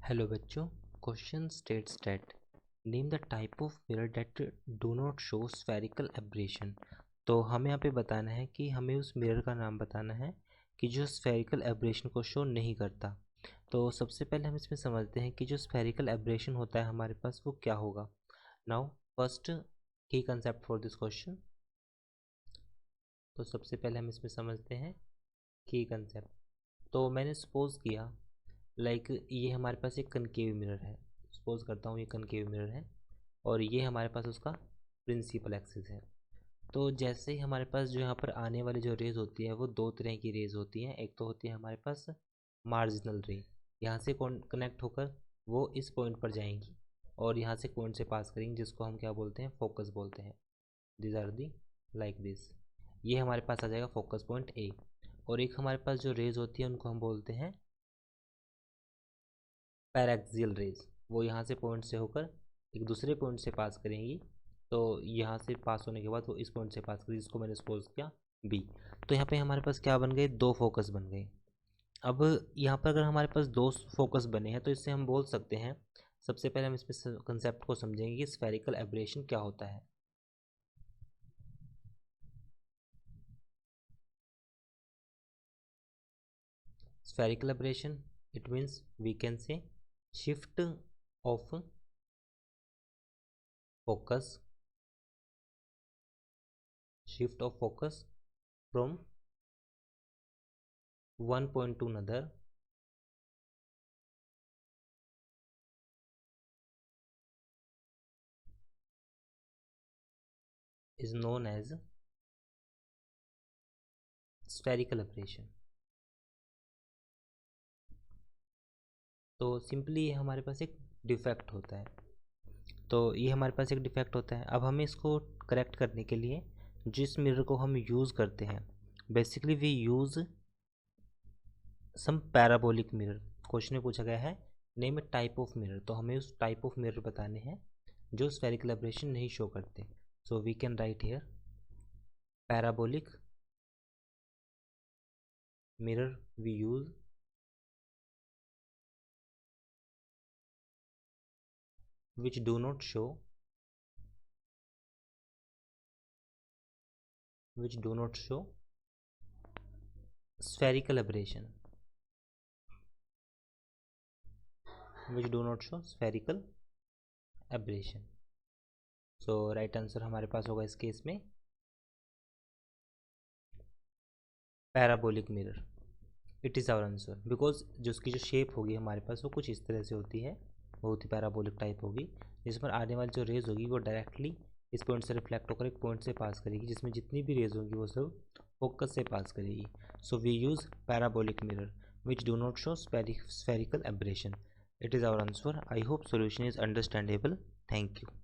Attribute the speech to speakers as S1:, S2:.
S1: Hello बच्चों, question states that name the type of mirror that do not show spherical aberration. तो हमें यहाँ पे बताना है कि हमें उस मिरर का नाम बताना है कि जो स्फेरिकल एब्रेशन को शो नहीं करता। तो सबसे पहले हम इसमें समझते हैं कि जो स्फेरिकल एब्रेशन होता है हमारे पास वो क्या होगा। नाउ फर्स्ट की कंसेप्ट फॉर दिस क्वेश्चन। तो सबसे पहले हम इसमें समझते हैं की कंसेप्ट। तो मैंने सपोज किया ये हमारे पास एक कनकेव मिरर है। सपोज करता हूँ ये कनकेव मिरर है और ये हमारे पास उसका प्रिंसिपल एक्सिस है। तो जैसे ही हमारे पास जो यहाँ पर आने वाली जो रेज होती है वो दो तरह की रेज होती हैं। एक तो होती है हमारे पास मार्जिनल रे, यहाँ से कनेक्ट होकर वो इस पॉइंट पर जाएंगी और यहाँ से पॉइंट से पास करेंगी, जिसको हम क्या बोलते हैं, फोकस बोलते हैं। This are the like this. ये हमारे पास आ जाएगा फोकस पॉइंट ए। और एक हमारे पास जो रेज होती है उनको हम बोलते हैं पैराक्सियल रेज। वो यहाँ से पॉइंट से होकर एक दूसरे पॉइंट से पास करेंगी। तो यहाँ से पास होने के बाद वो इस पॉइंट से पास करेगी, जिसको मैंने सपोज किया बी। तो यहाँ पे हमारे पास क्या बन गए, दो फोकस बन गए। अब यहाँ पर अगर हमारे पास दो फोकस बने हैं तो इससे हम बोल सकते हैं, सबसे पहले हम इसमें कंसेप्ट को समझेंगे कि स्फेरिकल एब्रेशन क्या होता है। Spherical aberration it means we can say shift of focus from one point to another is known as spherical aberration। तो सिंपली ये हमारे पास एक डिफेक्ट होता है। अब हमें इसको करेक्ट करने के लिए जिस मिरर को हम यूज़ करते हैं, basically we use some parabolic mirror. Question में पूछा गया है name a type of mirror, तो हमें उस टाइप ऑफ मिरर बताने हैं जो स्फेरिकल एब्रेशन नहीं शो करते। So we can write here parabolic mirror we use which do not show spherical aberration, so right answer हमारे पास होगा इस केस में parabolic mirror. It is our answer because जो उसकी जो शेप होगी हमारे पास वो कुछ इस तरह से होती है, बहुत ही पैराबोलिक टाइप होगी, जिस पर आने वाली जो रेज होगी वो डायरेक्टली इस पॉइंट से रिफ्लेक्ट होकर एक पॉइंट से पास करेगी, जिसमें जितनी भी रेज होगी वो सब फोकस से पास करेगी। So we use parabolic mirror which do not show spherical aberration। It is our answer. I hope solution is understandable. Thank you.